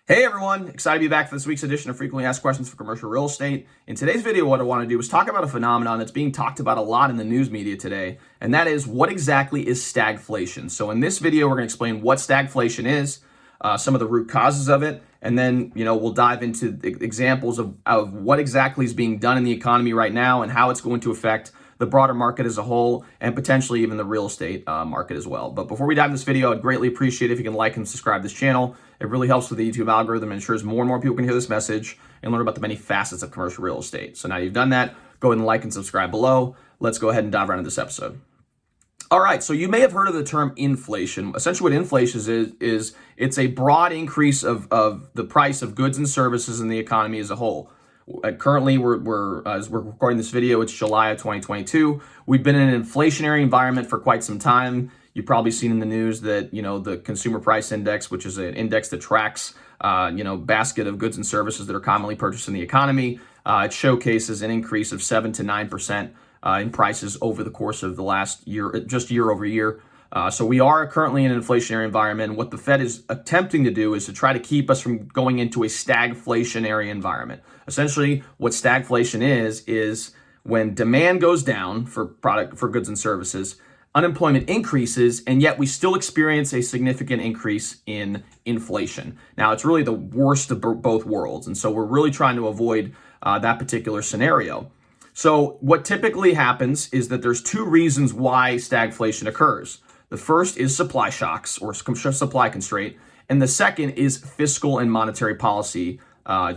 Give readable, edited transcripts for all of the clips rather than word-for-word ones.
Hey everyone, excited to be back for this week's edition of Frequently Asked Questions for Commercial Real Estate. In today's video, what I want to do is talk about a phenomenon that's being talked about a lot in the news media today, and that is what exactly is stagflation. So in this video, we're going to explain what stagflation is, some of the root causes of it, and then we'll dive into examples of what exactly is being done in the economy right now and how it's going to affect the broader market as a whole, and potentially even the real estate market as well. But before we dive into this video, I'd greatly appreciate it if you can like and subscribe to this channel. It really helps with the YouTube algorithm and ensures more and more people can hear this message and learn about the many facets of commercial real estate. So now you've done that, go ahead and like and subscribe below. Let's go ahead and dive right into this episode. All right, so you may have heard of the term inflation. Essentially what inflation is it's a broad increase of the price of goods and services in the economy as a whole. Currently, as we're recording this video, it's July of 2022. We've been in an inflationary environment for quite some time. You've probably seen in the news that, the consumer price index, which is an index that tracks, basket of goods and services that are commonly purchased in the economy, it showcases an increase of 7 to 9% in prices over the course of the last year, just year over year. So we are currently in an inflationary environment. What the Fed is attempting to do is to try to keep us from going into a stagflationary environment. Essentially, what stagflation is when demand goes down for goods and services, unemployment increases, and yet we still experience a significant increase in inflation. Now, it's really the worst of both worlds, and so we're really trying to avoid that particular scenario. So what typically happens is that there's two reasons why stagflation occurs. The first is supply shocks or supply constraint, and the second is fiscal and monetary policy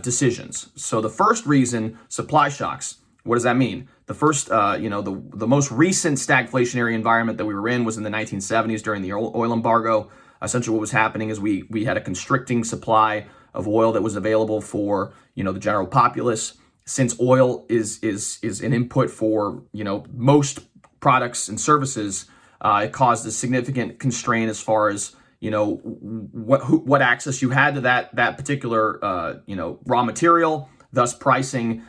decisions. So the first reason, supply shocks. What does that mean? The first, the most recent stagflationary environment that we were in was in the 1970s during the oil embargo. Essentially, what was happening is we had a constricting supply of oil that was available for the general populace. Since oil is an input for most products and services, it caused a significant constraint as far as what access you had to that particular raw material. Thus, pricing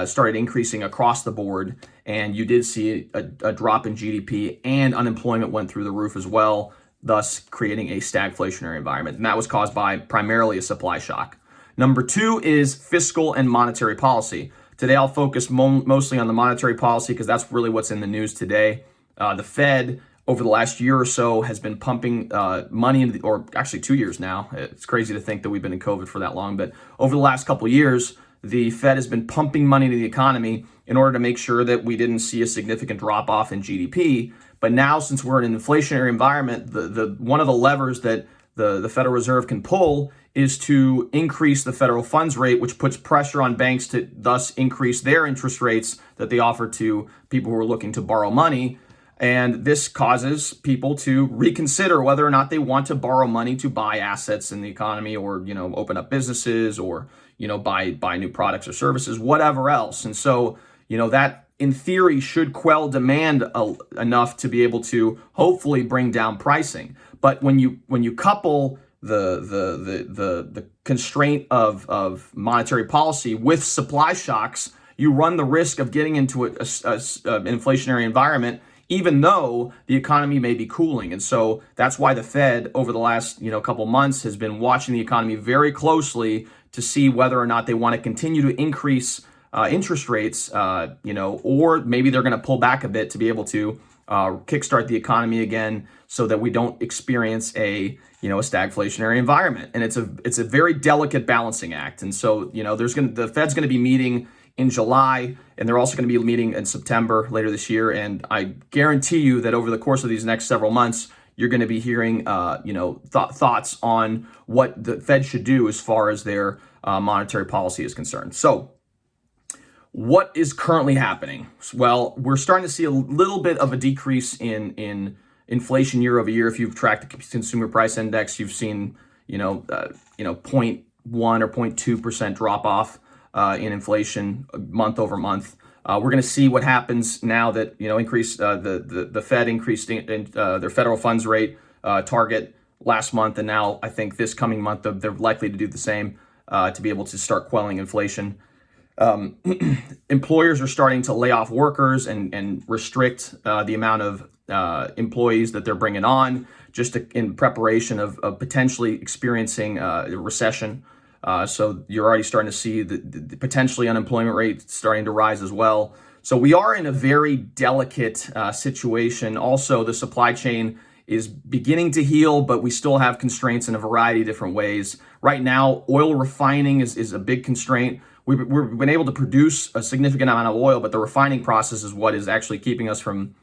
started increasing across the board, and you did see a drop in GDP, and unemployment went through the roof as well, thus creating a stagflationary environment. And that was caused by primarily a supply shock. Number two is fiscal and monetary policy. Today, I'll focus mostly on the monetary policy because that's really what's in the news today. The Fed, over the last year or so, has been pumping money into or actually 2 years now. It's crazy to think that we've been in COVID for that long, but over the last couple of years, the Fed has been pumping money into the economy in order to make sure that we didn't see a significant drop off in GDP. But now, since we're in an inflationary environment, the one of the levers that the Federal Reserve can pull is to increase the federal funds rate, which puts pressure on banks to thus increase their interest rates that they offer to people who are looking to borrow money. And this causes people to reconsider whether or not they want to borrow money to buy assets in the economy, or open up businesses, or buy new products or services, whatever else. And so that in theory should quell demand enough to be able to hopefully bring down pricing. But when you couple the constraint of monetary policy with supply shocks, you run the risk of getting into an inflationary environment, even though the economy may be cooling. And so that's why the Fed over the last couple months has been watching the economy very closely to see whether or not they want to continue to increase interest rates, or maybe they're going to pull back a bit to be able to kickstart the economy again, so that we don't experience a stagflationary environment. And it's a very delicate balancing act. And so the Fed's going to be meeting in July, and they're also going to be meeting in September later this year. And I guarantee you that over the course of these next several months, you're going to be hearing thoughts on what the Fed should do as far as their monetary policy is concerned. So what is currently happening? Well, we're starting to see a little bit of a decrease in inflation year over year. If you've tracked the consumer price index, you've seen 0.1 or 0.2% drop off in inflation month over month. We're going to see what happens now that the Fed increased their federal funds rate target last month, and now I think this coming month they're likely to do the same to be able to start quelling inflation. Employers are starting to lay off workers and restrict the amount of employees that they're bringing on, just in preparation of potentially experiencing a recession. So you're already starting to see the potentially unemployment rate starting to rise as well. So we are in a very delicate situation. Also, the supply chain is beginning to heal, but we still have constraints in a variety of different ways. Right now, oil refining is a big constraint. We've been able to produce a significant amount of oil, but the refining process is what is actually keeping us from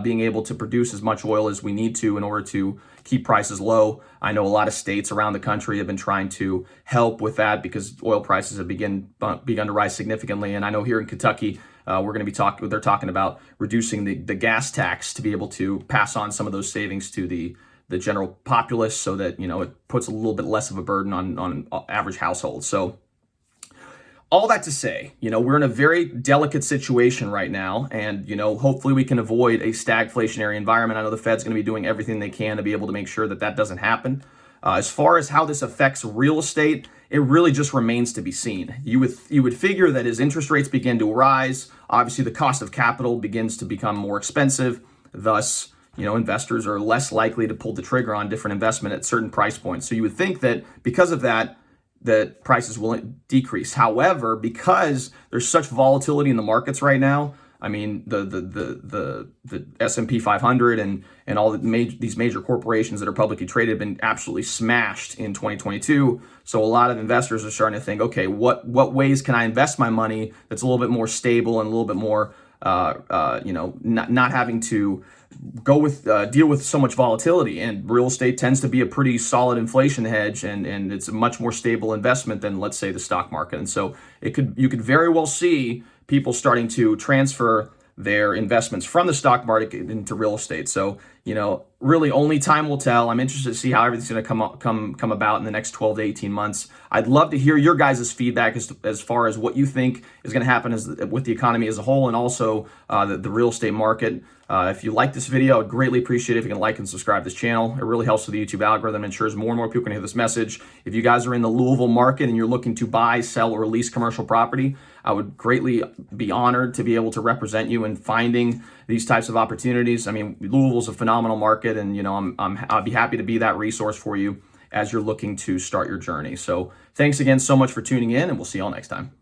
being able to produce as much oil as we need to in order to keep prices low. I know a lot of states around the country have been trying to help with that because oil prices have begun to rise significantly. And I know here in Kentucky, they're talking about reducing the gas tax to be able to pass on some of those savings to the general populace so that, it puts a little bit less of a burden on average households. So all that to say, we're in a very delicate situation right now, and, hopefully we can avoid a stagflationary environment. I know the Fed's going to be doing everything they can to be able to make sure that doesn't happen. As far as how this affects real estate, it really just remains to be seen. You would figure that as interest rates begin to rise, obviously the cost of capital begins to become more expensive. Thus, investors are less likely to pull the trigger on different investment at certain price points. So you would think that because of that prices will decrease. However, because there's such volatility in the markets right now, I mean, the S&P 500 and all these major corporations that are publicly traded have been absolutely smashed in 2022. So a lot of investors are starting to think, okay, what ways can I invest my money that's a little bit more stable and a little bit more, not having to deal with so much volatility. And real estate tends to be a pretty solid inflation hedge, and it's a much more stable investment than, let's say, the stock market. And so you could very well see people starting to transfer their investments from the stock market into real estate. So, really only time will tell. I'm interested to see how everything's going to come about in the next 12 to 18 months. I'd love to hear your guys' feedback as far as what you think is going to happen with the economy as a whole, and also the real estate market. If you like this video, I'd greatly appreciate it if you can like and subscribe to this channel. It really helps with the YouTube algorithm, ensures more and more people can hear this message. If you guys are in the Louisville market and you're looking to buy, sell, or lease commercial property, I would greatly be honored to be able to represent you in finding these types of opportunities. I mean, Louisville's a phenomenal market, and I'll be happy to be that resource for you as you're looking to start your journey. So thanks again so much for tuning in, and we'll see you all next time.